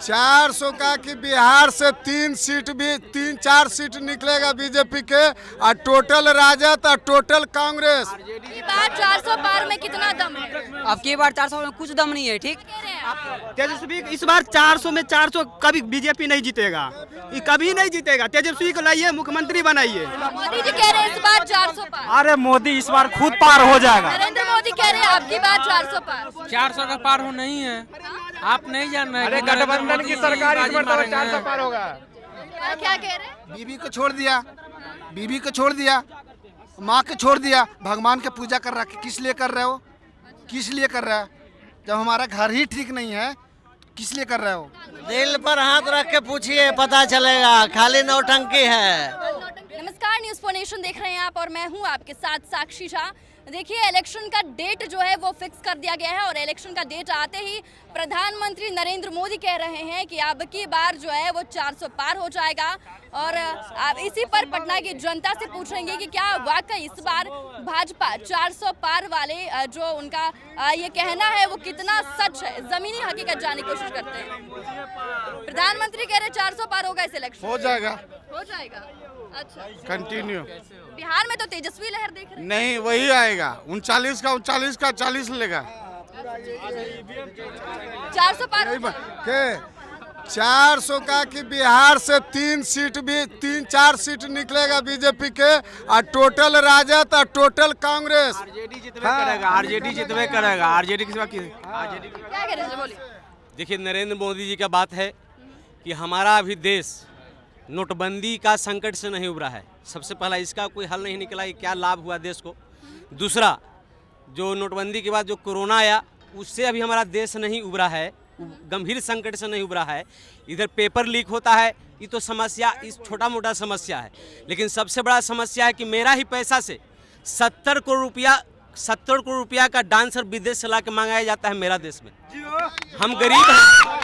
400 का कि बिहार से 3-4 सीट निकलेगा बीजेपी के, और टोटल राजद और टोटल कांग्रेस। ये बार 400 पार में कितना दम है? अब की बार 400 में कुछ दम नहीं है। ठीक, तेजस्वी इस बार 400 में 400 कभी बीजेपी नहीं जीतेगा, ये कभी नहीं जीतेगा। तेजस्वी को लाइए, मुख्यमंत्री बनाइए। मोदी जी कह रहे हैं इस बार 400 पार। अरे मोदी इस बार खुद पार हो जाएगा। नरेंद्र मोदी कह रहे हैं आपकी बार 400 पार। 400 का पार हो नहीं है, आप नहीं जान रहे। अरे गठबंधन की सरकार इस बार 400 पार होगा। क्या कह रहे हैं? बीबी को छोड़ दिया, बीबी को छोड़ दिया, माँ को छोड़ दिया, भगवान की पूजा कर रहा है। किस लिए कर रहे हो? किस लिए कर रहा है? जब हमारा घर ही ठीक नहीं है, किस लिए कर रहे हो? दिल पर हाथ रख के पूछिए, पता चलेगा। खाली नौटंकी है। नमस्कार, न्यूज़ फॉर नेशन देख रहे हैं आप और मैं हूं आपके साथ साक्षी झा। देखिए, इलेक्शन का डेट जो है वो फिक्स कर दिया गया है और इलेक्शन का डेट आते ही प्रधानमंत्री नरेंद्र मोदी कह रहे हैं कि अब की बार जो है वो 400 पार हो जाएगा। और आप इसी पर पटना की जनता से पूछेंगे कि क्या वाकई इस बार भाजपा 400 पार वाले जो उनका ये कहना है वो कितना सच है। जमीनी हकीकत जानने की कोशिश करते हैं। प्रधानमंत्री कह रहे 400 पार होगा इस इलेक्शन। हो जाएगा, हो जाएगा। अच्छा, कंटिन्यू। बिहार में तो तेजस्वी लहर देख रहे हैं। नहीं, वही आएगा। 39 का 40 लेगा। 400 पार के 400 का कि बिहार से 3-4 सीट निकलेगा बीजेपी के, और टोटल राजद और टोटल कांग्रेस। आरजेडी जितबे करेगा, आरजेडी जितबे करेगा, आरजेडी किस बात की? क्या कह रहे हैं? बोलिए। देखिए, नरेंद्र मोदी जी का बात है कि हमारा अभी देश नोटबंदी का संकट से नहीं उभरा है। सबसे पहला इसका कोई हल नहीं निकला कि क्या लाभ हुआ देश को। दूसरा, जो नोटबंदी के बाद जो कोरोना आया, उससे अभी हमारा देश नहीं उभरा है, गंभीर संकट से नहीं उभरा है। इधर पेपर लीक होता है, ये तो समस्या, इस छोटा मोटा समस्या है। लेकिन सबसे बड़ा समस्या है कि मेरा ही पैसा से 70 करोड़ रुपया का डांसर विदेश से ला के मंगाया जाता है मेरा देश में। हम गरीब हैं।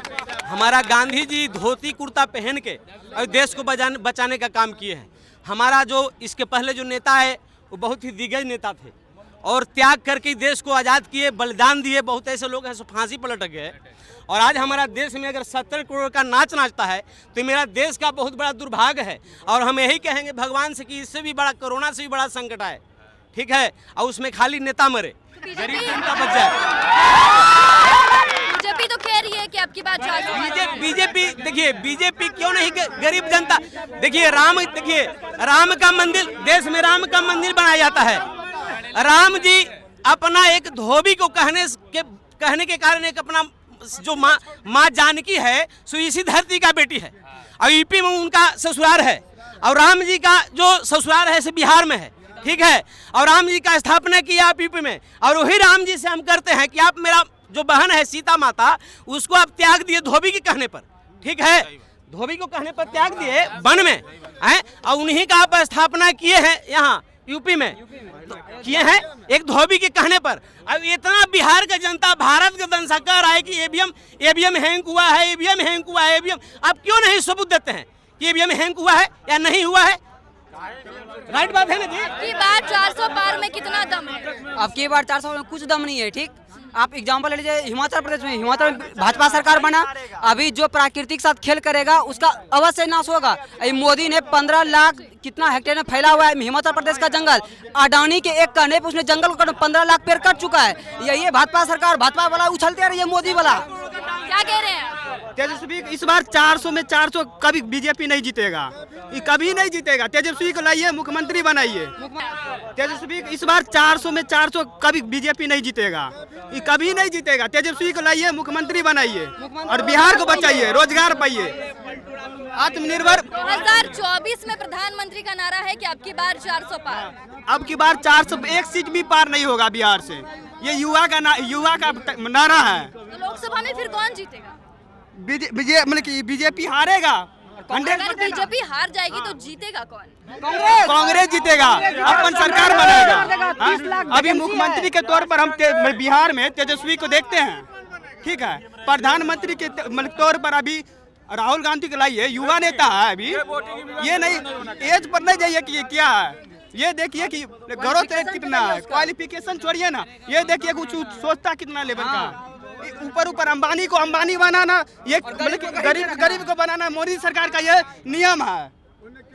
हमारा गांधी जी धोती कुर्ता पहन के और देश को बचाने का काम किए हैं। हमारा जो इसके पहले जो नेता है वो बहुत ही दिग्गज नेता थे और त्याग करके देश को आज़ाद किए, बलिदान दिए। बहुत ऐसे लोग हैं जो फांसी पर लटक गए। और आज हमारा देश में अगर 70 करोड़ का नाच नाचता है तो मेरा देश का बहुत बड़ा दुर्भाग्य है। और हम यही कहेंगे भगवान से कि इससे भी बड़ा, कोरोना से भी बड़ा संकट आए, ठीक है, और उसमें खाली नेता मरे, गरीब जनता बच जाए। बीजेपी तो कह रही है कि आपकी बात बीजेपी देखिए, बीजेपी क्यों नहीं, गरीब जनता देखिए, राम का मंदिर, देश में राम का मंदिर बनाया जाता है। राम जी अपना एक धोबी को कहने के कारण एक अपना जो माँ जानकी है सो इसी धरती का बेटी है और यूपी में उनका ससुराल है। और राम जी का जो ससुराल है से बिहार में है, ठीक है। और राम जी का स्थापना किया आप यूपी में, और वही राम जी से हम करते हैं कि आप मेरा जो बहन है सीता माता, उसको आप त्याग दिए धोबी के कहने पर, ठीक है, धोबी को कहने पर त्याग दिए वन में हैं, और उन्हीं का आप स्थापना किए हैं यहाँ यूपी में, किए हैं एक धोबी के कहने पर। अब इतना बिहार का जनता भारत का दंसा कह रहा है कि ईवीएम हैंग हुआ है, ईवीएम हैंग हुआ है, ईवीएम। आप क्यों नहीं सबूत देते हैं कि ईवीएम हैंग हुआ है या नहीं हुआ है? राइट बात है ना जी? की बार 400 पार में कितना दम है? अब की बार 400 में कुछ दम नहीं है। ठीक, आप एग्जाम्पल ले लीजिए हिमाचल प्रदेश में। हिमाचल में भाजपा सरकार बना, अभी जो प्राकृतिक साथ खेल करेगा उसका अवश्य नाश होगा। मोदी ने 15 लाख कितना हेक्टेयर में फैला हुआ है हिमाचल प्रदेश का जंगल, अडानी के एक कहने पे उसने जंगल को 15 लाख पेड़ कट चुका है। यही भाजपा सरकार, भाजपा वाला उछलते रही है, मोदी वाला। क्या कह रहे हैं? तेजस्वी इस बार 400 में 400 कभी बीजेपी नहीं जीतेगा, ये कभी नहीं जीतेगा। तेजस्वी को लाइए, मुख्यमंत्री बनाइए। तेजस्वी इस बार 400 में 400 कभी बीजेपी नहीं जीतेगा, ये कभी नहीं जीतेगा। तेजस्वी को लाइए, मुख्यमंत्री बनाइए और बिहार को बचाइए, रोजगार पाइए, आत्मनिर्भर। 2024 में प्रधानमंत्री का नारा है कि आपकी बार 400 पार। अब की बार 400 एक सीट भी पार नहीं होगा बिहार से। ये युवा का नारा है। तो लोकसभा में फिर कौन जीतेगा? मतलब कि बीजेपी हारेगा। अगर बीजेपी हार जाएगी तो जीतेगा कौन? कांग्रेस जीतेगा, अपन सरकार बनाएगा। अभी मुख्यमंत्री के तौर पर हम बिहार में तेजस्वी को देखते हैं, ठीक है। प्रधानमंत्री के तौर पर अभी राहुल गांधी को लाइए, युवा नेता है अभी। ये नहीं, एज पर नहीं जाइए कि ये क्या है। ये देखिए कि ग्रोथ रेट कितना है, क्वालिफिकेशन छोड़िए ना, ये देखिए कुछ सोचता कितना लेवल का। ऊपर ऊपर अंबानी को अंबानी बनाना, ये मतलब कि गरीब को बनाना मोदी सरकार का ये नियम है।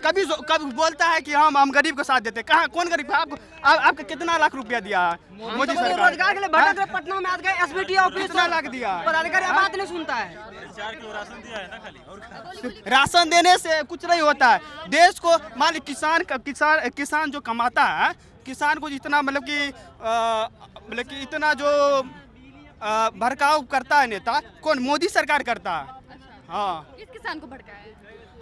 कभी बोलता है कि हम गरीब को साथ देते, कहाँ कौन गरीब? आपको कितना लाख रुपया दिया है मोदी सरकार? रोजगार के लिए भटक रहे, पटना में आज गए एसबीटी ऑफिस, कितना लाख दिया? पदाधिकारी बात नहीं सुनता है। राशन देने से कुछ नहीं होता है। देश को मान ली किसान जो कमाता है, किसान को जितना मतलब कि इतना जो भड़काव करता है नेता, कौन? मोदी सरकार करता है। हाँ, किस किसान को भड़काया है?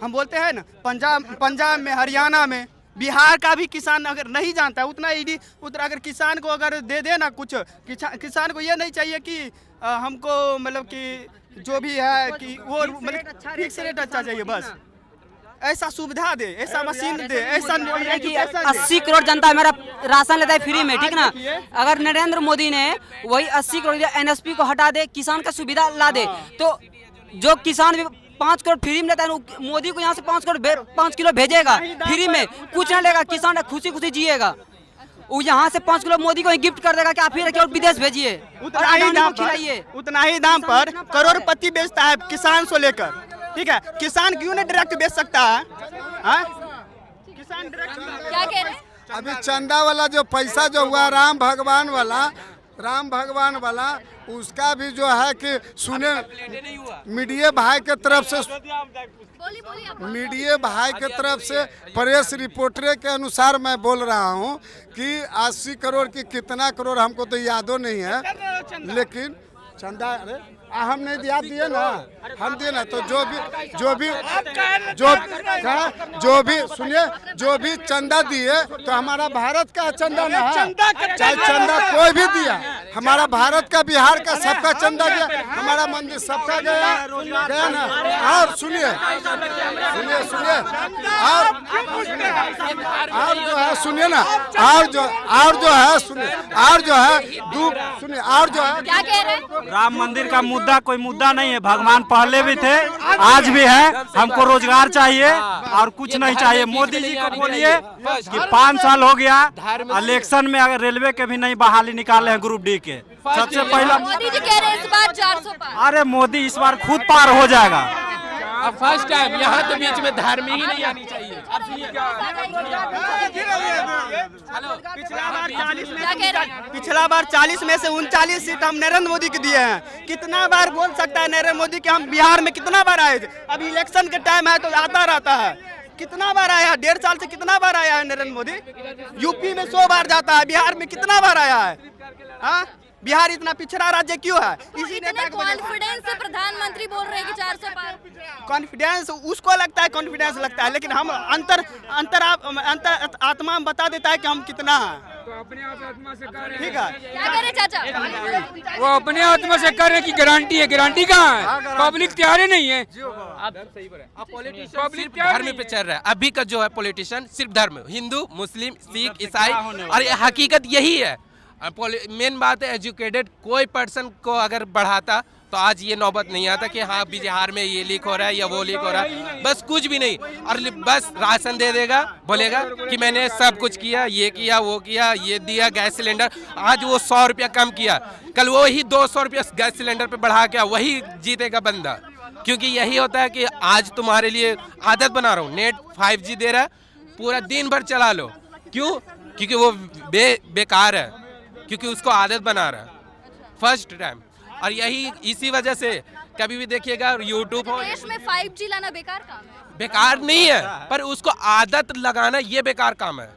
हम बोलते हैं ना, पंजाब में, हरियाणा में, बिहार का भी किसान अगर नहीं जानता है उतना अगर किसान को अगर दे दे ना कुछ, किसान को ये नहीं चाहिए कि हमको मतलब कि जो भी है कि वो मतलब फिक्स रेट अच्छा चाहिए, बस ऐसा सुविधा दे, ऐसा मशीन दे, ऐसा 80 करोड़ जनता मेरा राशन लेता है फ्री में, ठीक ना? अगर नरेंद्र मोदी ने वही 80 करोड़ एनएसपी को हटा दे, किसान का सुविधा ला दे, तो जो किसान भी 5 करोड़ फ्री में लेता है, मोदी को यहाँ से 5 किलो भेजेगा फ्री में, कुछ नहीं लेगा, किसान खुशी खुशी जिएगा। वो यहाँ से 5 किलो मोदी को गिफ्ट कर देगा कि आप ही रखिए और विदेश भेजिए, उतना ही दाम पर करोड़पति बेचता है किसान से लेकर, ठीक है? किसान क्यों नहीं डायरेक्ट बेच सकता है? किसान डायरेक्ट क्या कह रहे हैं? अभी चंदा वाला जो पैसा जो हुआ राम भगवान वाला उसका भी जो है कि सुने मीडिया भाई के तरफ से प्रेस रिपोर्टर के अनुसार मैं बोल रहा हूं कि 80 करोड़ की कितना करोड़ हमको तो यादों नहीं है, लेकिन चंदा हम नहीं दिए ना, हम दिए ना, तो जो भी सुनिए, जो भी चंदा दिए तो हमारा भारत का चंदा ना है, चाहे चंदा कोई भी दिया, हमारा भारत का, बिहार का, सबका चंदा दिया, हमारा मंदिर सबका गया ना। और सुनिए और जो है सुनिए ना, और जो है क्या कह रहे हैं? राम मंदिर का मुद्दा कोई मुद्दा नहीं है, भगवान पहले भी थे, आज भी है। हमको रोजगार चाहिए और कुछ नहीं चाहिए। मोदी जी को बोलिए कि 5 साल हो गया, इलेक्शन में अगर रेलवे के भी नहीं बहाली निकाले हैं ग्रुप डी के। सबसे पहला मोदी जी कह रहे हैं इस बार 400 पार। अरे मोदी इस बार खुद पार हो जाएगा। अब फर्स्ट टाइम यहाँ तो बीच में धार्मिक ही नहीं आनी चाहिए। पिछला बार 40 में से 39 सीट हम नरेंद्र मोदी को दिए हैं। कितना बार बोल सकता है नरेंद्र मोदी कि हम बिहार में कितना बार आए थे? अभी इलेक्शन के टाइम है तो आता रहता है। कितना बार आया है? 1.5 साल से कितना बार आया है नरेंद्र मोदी? यूपी में 100 बार जाता है, बिहार में कितना बार आया है? हाँ, बिहार इतना पिछड़ा राज्य क्यों है? इसी नेता को कॉन्फिडेंस से प्रधानमंत्री बोल रहे हैं कि 400 पार। कॉन्फिडेंस उसको लगता है, कॉन्फिडेंस लगता है, लेकिन हम अंतर आत्मा में बता देता है कि हम कितना है। ठीक है, क्या कह रहे चाचा? वो अपने आत्मा से कर रहे की गारंटी है, गारंटी कहाँ है? पब्लिक तैयार ही नहीं है। पब्लिक धर्म पे चल रहा है अभी का जो है पॉलिटिशियन, सिर्फ धर्म, हिंदू, मुस्लिम, सिख, ईसाई, और ये हकीकत यही है। मेन बात है एजुकेटेड कोई पर्सन को अगर बढ़ाता तो आज ये नौबत नहीं आता कि हाँ बिहार में ये लीक हो रहा है या वो लीक हो रहा है। बस कुछ भी नहीं, और बस राशन दे देगा, बोलेगा कि मैंने सब कुछ किया, ये किया, वो किया, ये दिया, गैस सिलेंडर आज वो 100 रुपया कम किया, कल वो ही 200 रुपया गैस सिलेंडर पे बढ़ा के वही जीतेगा बंदा। क्योंकि यही होता है कि आज तुम्हारे लिए आदत बना रहा हूँ, नेट 5G दे रहा है, पूरा दिन भर चला लो। क्यों? क्योंकि वो बेकार है, क्योंकि उसको आदत बना रहा है फर्स्ट टाइम। और यही इसी वजह से कभी भी देखिएगा यूट्यूब हो, देश में 5G लाना बेकार काम है? बेकार नहीं है, पर उसको आदत लगाना ये बेकार काम है।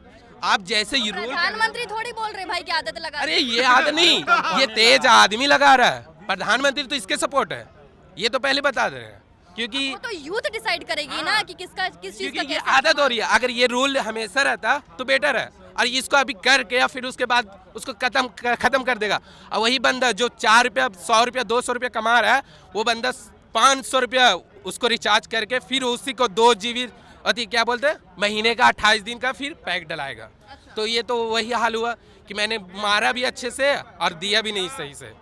आप जैसे ये रूल, प्रधानमंत्री थोड़ी बोल रहे भाई की आदत लगा। अरे ये आदत नहीं, ये तेज आदमी लगा रहा है। प्रधानमंत्री तो इसके सपोर्ट है, ये तो पहले बता दे रहे हैं। क्योंकि वो तो यूथ डिसाइड करेगी ना कि किस चीज का ये आदत हो रही है। अगर ये रूल हमेशा रहता तो बेटर है, और इसको अभी करके या फिर उसके बाद उसको खत्म कर देगा। और वही बंदा जो 4 रुपया, 100 रुपया, 200 रुपया कमा रहा है, वो बंदा 500 रुपया उसको रिचार्ज करके फिर उसी को 2 GB अति क्या बोलते हैं महीने का 28 दिन का फिर पैक डलाएगा। तो ये तो वही हाल हुआ कि मैंने मारा भी अच्छे से और दिया भी नहीं सही से,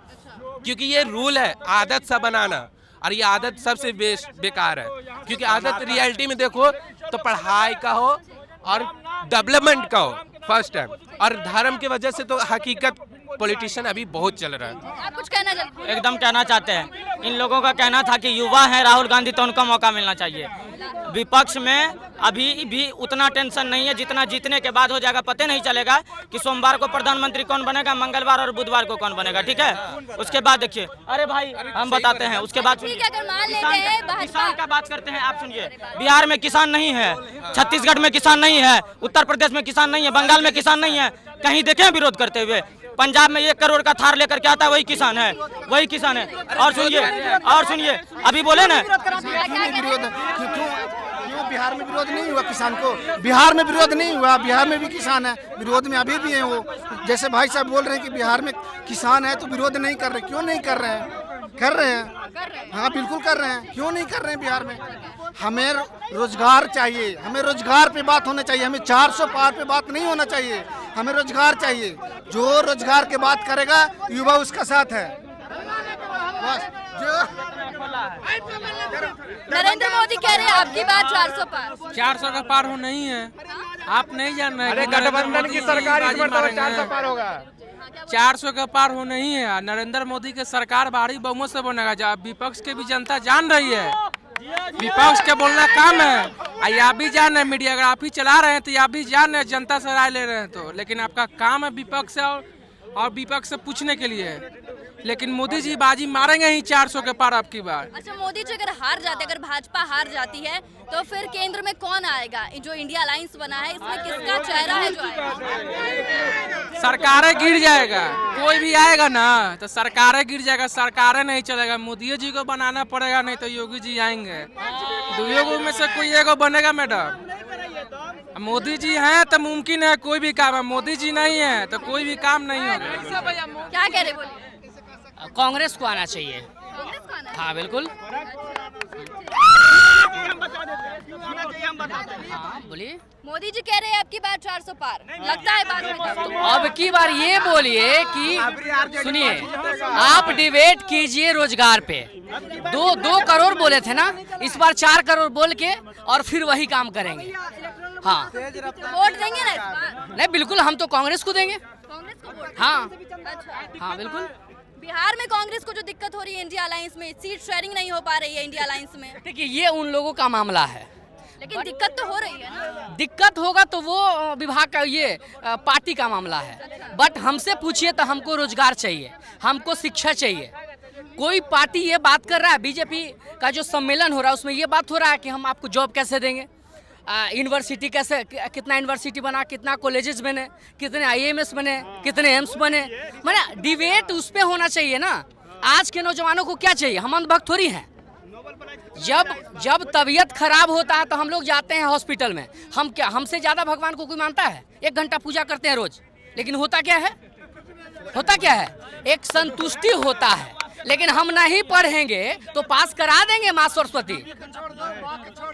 क्योंकि ये रूल है आदत सा बनाना, और ये आदत सबसे बेकार है। क्योंकि आदत रियलिटी में देखो तो पढ़ाई का हो और डेवलपमेंट का हो, फर्स्ट टाइम। और धर्म की वजह से तो हकीकत पॉलिटिशियन अभी बहुत चल रहा है। आप कुछ कहना चाहते हैं? एकदम कहना चाहते हैं, इन लोगों का कहना था कि युवा है राहुल गांधी, तो उनको मौका मिलना चाहिए। विपक्ष में अभी भी उतना टेंशन नहीं है जितना जीतने के बाद हो जाएगा। पता नहीं चलेगा कि सोमवार को प्रधानमंत्री कौन बनेगा, मंगलवार और बुधवार को कौन बनेगा, ठीक है। उसके बाद देखिए, अरे भाई हम बताते हैं, उसके बाद ठीक है, अगर मान लेते हैं किसान का बात करते हैं। आप सुनिए, बिहार में किसान नहीं है, छत्तीसगढ़ में किसान नहीं है, उत्तर प्रदेश में किसान नहीं है, बंगाल में किसान नहीं है, कहीं देखे हैं विरोध करते हुए? पंजाब में 1 करोड़ का थार लेकर के आता है, वही किसान है, वही किसान है। और सुनिए अभी बोले ना, क्यों बिहार में विरोध नहीं हुआ किसान को? बिहार में विरोध नहीं हुआ, बिहार में भी किसान है, विरोध में अभी भी है वो। जैसे भाई साहब बोल रहे हैं कि बिहार में किसान है तो विरोध नहीं कर रहे, क्यों नहीं कर रहे हैं? कर रहे हैं, हाँ बिल्कुल कर रहे हैं। क्यों नहीं कर रहे हैं बिहार में? हमें रोजगार चाहिए, हमें रोजगार पे बात होना चाहिए, हमें 400 पार पे बात नहीं होना चाहिए। हमें रोजगार चाहिए, जो रोजगार के बात करेगा युवा उसका साथ है। बस जो नरेंद्र मोदी कह रहे हैं आपकी बात 400 पार। 400 का पार हो नहीं है, आप नहीं जान रहे। अरे गठबंधन की सरकार इस बार तो 400 पार होगा। 400 का पार हो नहीं है। नरेंद्र मोदी की सरकार भारी बहुमत से बनेगा। जब विपक्ष के भी जनता जान रही है, विपक्ष के बोलना काम है। आप भी जान रहे, मीडिया अगर आप ही चला रहे हैं तो आप भी जान रहे, जनता से राय ले रहे हैं तो, लेकिन आपका काम है विपक्ष से और विपक्ष से पूछने के लिए। लेकिन मोदी जी बाजी मारेंगे ही 400 के पार आपकी बार। अच्छा, मोदी जी अगर हार जाते, अगर भाजपा हार जाती है तो फिर केंद्र में कौन आएगा? जो इंडिया अलायंस बना है इसमें किसका चेहरा है जो आएगा? सरकारें गिर जाएगा, कोई भी आएगा ना तो सरकारें गिर जाएगा, सरकारें नहीं चलेगा। मोदी जी को बनाना पड़ेगा, नहीं तो योगी जी आएंगे। दोनों में से कोई एगो बनेगा मैडम। मोदी जी हैं तो मुमकिन है कोई भी काम है, मोदी जी नहीं है तो कोई भी काम नहीं होगा। क्या कह रहे बोलिए? कांग्रेस को आना चाहिए। कांग्रेस को आना है? हाँ बिल्कुल। हाँ बोलिए। मोदी जी कह रहे हैं आपकी बात 400 पार, लगता है बात में? अब की बार ये बोलिए कि सुनिए, आप डिबेट कीजिए रोजगार पे। 2 करोड़ बोले थे ना, इस बार 4 करोड़ बोल के और फिर वही काम करेंगे। हाँ वोट देंगे ना इस बार? नहीं बिल्कुल, हम तो कांग्रेस को देंगे। कांग्रेस को वोट? हाँ अच्छा, हाँ बिल्कुल। बिहार में कांग्रेस को जो दिक्कत हो रही है इंडिया अलायंस में, सीट शेयरिंग नहीं हो पा रही है इंडिया अलायंस में। देखिए ये उन लोगों का मामला है, लेकिन दिक्कत तो हो रही है ना। दिक्कत होगा तो वो विभाग का, ये पार्टी का मामला है। बट हमसे पूछिए तो हमको रोजगार चाहिए, हमको शिक्षा चाहिए। कोई पार्टी ये बात कर रहा है, बीजेपी का जो सम्मेलन हो रहा है उसमें ये बात हो रहा है कि हम आपको जॉब कैसे देंगे, यूनिवर्सिटी कैसे, कितना यूनिवर्सिटी बना, कितना कॉलेजेस बने, कितने IIMS बने, कितने एम्स बने। माने डिबेट उस पे होना चाहिए ना। आज के नौजवानों को क्या चाहिए? हम अंधभक्त थोड़ी हैं। जब तबीयत खराब होता है तो हम लोग जाते हैं हॉस्पिटल में। हम क्या, हमसे ज्यादा भगवान को कोई मानता है? 1 घंटा पूजा करते हैं रोज, लेकिन होता क्या है? होता क्या है? एक संतुष्टि होता है। लेकिन हम नहीं पढ़ेंगे तो पास करा देंगे माँ सरस्वती?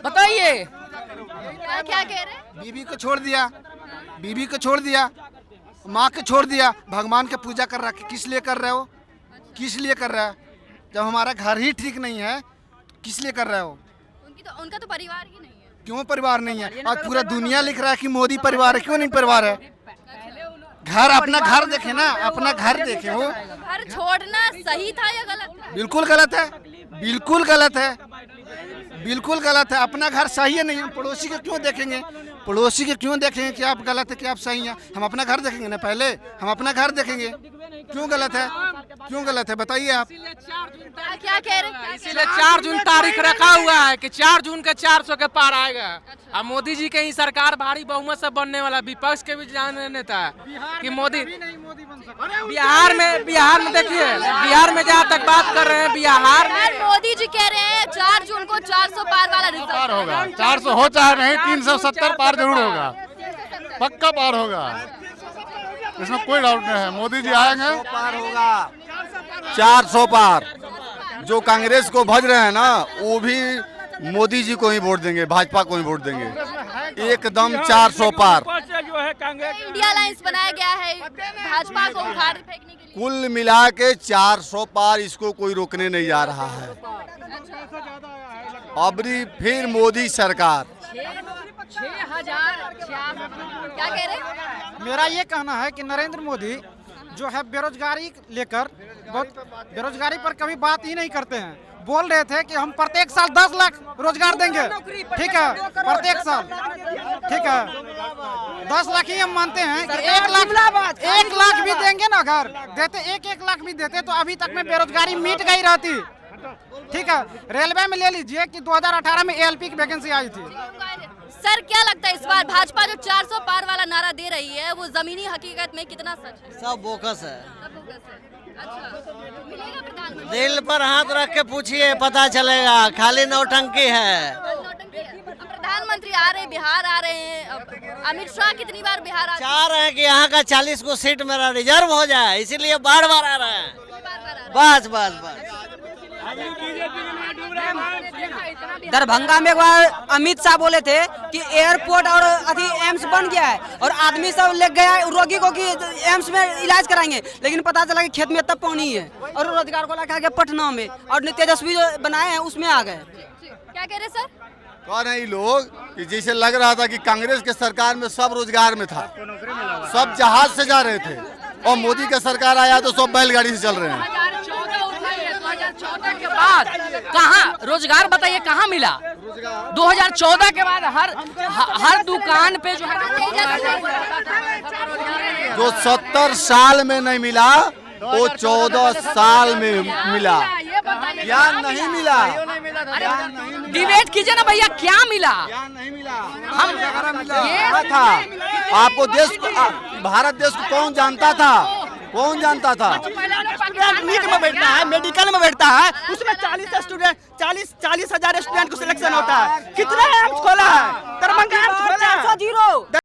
बताइए। क्या कह रहे हैं? बीबी को छोड़ दिया, बीबी को छोड़ दिया, माँ को छोड़ दिया, भगवान की पूजा कर रहा है। किस लिए कर रहे हो? किस लिए कर रहा है? जब हमारा घर ही ठीक नहीं है किस लिए कर रहे हो? उनका तो परिवार ही नहीं है। क्यों परिवार नहीं है? आज पूरा दुनिया लिख रहा है कि मोदी परिवार है, क्यों नहीं परिवार है? घर, अपना घर देखे ना, अपना घर देखे। वो घर छोड़ना सही था या गलत? बिल्कुल गलत है, बिल्कुल गलत है, बिल्कुल गलत है। अपना घर सही है नहीं, पड़ोसी के क्यों देखेंगे? पड़ोसी के क्यों देखेंगे कि आप गलत है कि आप सही हैं? हम अपना घर देखेंगे ना, पहले हम अपना घर देखेंगे। क्यों गलत है? क्यों गलत है बताइए आप। क्या कह रहे हैं? इसीलिए 4 जून तारीख रखा हुआ है कि 4 जून के 400 के पार आएगा। अब मोदी जी के ही सरकार भारी बहुमत से बनने वाला। विपक्ष के भी जान नेता कि मोदी बिहार में देखिए, बिहार में जहाँ तक बात कर रहे हैं, बिहार में मोदी जी कह रहे हैं 4 जून को 400 पार वाला रिजल्ट पार होगा। 400 हो चाहे नहीं, 370 पार जरूर होगा, पक्का पार होगा, इसमें कोई डाउट नहीं है। मोदी जी आएंगे, पार होगा 400 पार। जो कांग्रेस को भज रहे हैं ना, वो भी मोदी जी को ही वोट देंगे, भाजपा को ही वोट देंगे। एकदम 400 पार। इंडिया अलायंस बनाया गया है भाजपा को उखाड़ फेंकने के लिए। कुल मिला के 400 पार, इसको कोई रोकने नहीं जा रहा है। अबरी फिर मोदी सरकार। क्या कह रहे हैं? मेरा ये कहना है कि नरेंद्र मोदी जो है बेरोजगारी लेकर बेरोजगारी पर कभी बात ही नहीं करते हैं। बोल रहे थे कि हम प्रत्येक साल 10 लाख रोजगार देंगे, ठीक है, प्रत्येक साल, ठीक है, 10 लाख ही हम मानते हैं कि 1 लाख भी देंगे ना, अगर देते 1 लाख भी देते तो अभी तक में बेरोजगारी मिट गई रहती, ठीक है। रेलवे में ले लीजिए कि 2018 में ALP की वैकेंसी आई थी। सर क्या लगता है इस बार भाजपा जो 400 पार वाला नारा दे रही है वो जमीनी हकीकत में कितना सच है? सब बोकस है। अच्छा, मिलेगा प्रधानमंत्री? दिल पर हाथ रख के पूछिए, पता चलेगा। खाली नौटंकी है। प्रधानमंत्री आ रहे, बिहार आ रहे हैं, अमित शाह कितनी बार बिहार आ चाह रहे हैं कि यहाँ का 40 को सीट मेरा रिजर्व हो जाए, इसीलिए बार बार आ रहे हैं। बस बस बस। दरभंगा में एक बार अमित शाह बोले थे कि एयरपोर्ट और अभी एम्स बन गया है और आदमी सब ले गया रोगी को कि एम्स में इलाज कराएंगे, लेकिन पता चला कि खेत में तब पानी है और रोजगार को लेकर गए पटना में और तेजस्वी जो बनाए हैं उसमें आ गए। क्या कह रहे सर? कौन है ये लोग कि जैसे लग रहा था कि कांग्रेस के सरकार में सब रोजगार में था, सब जहाज से जा रहे थे, और मोदी का सरकार आया तो सब बैलगाड़ी से चल रहे हैं। 2014 के बाद कहाँ रोजगार बताइए, कहाँ मिला? 2014 के बाद हर दुकान पे जो जो 70 साल में नहीं मिला वो 14 साल में मिला। क्या नहीं मिला? डिबेट कीजिए ना भैया, क्या मिला? हम ये था आपको देश भारत देश को कौन जानता था? कौन जानता था? नीट में बैठता है, मेडिकल में बैठता है, उसमें 40 स्टूडेंट 40,000 स्टूडेंट को सिलेक्शन होता है। कितने एम्स खोला है? दरभंगा एम्स खोला है।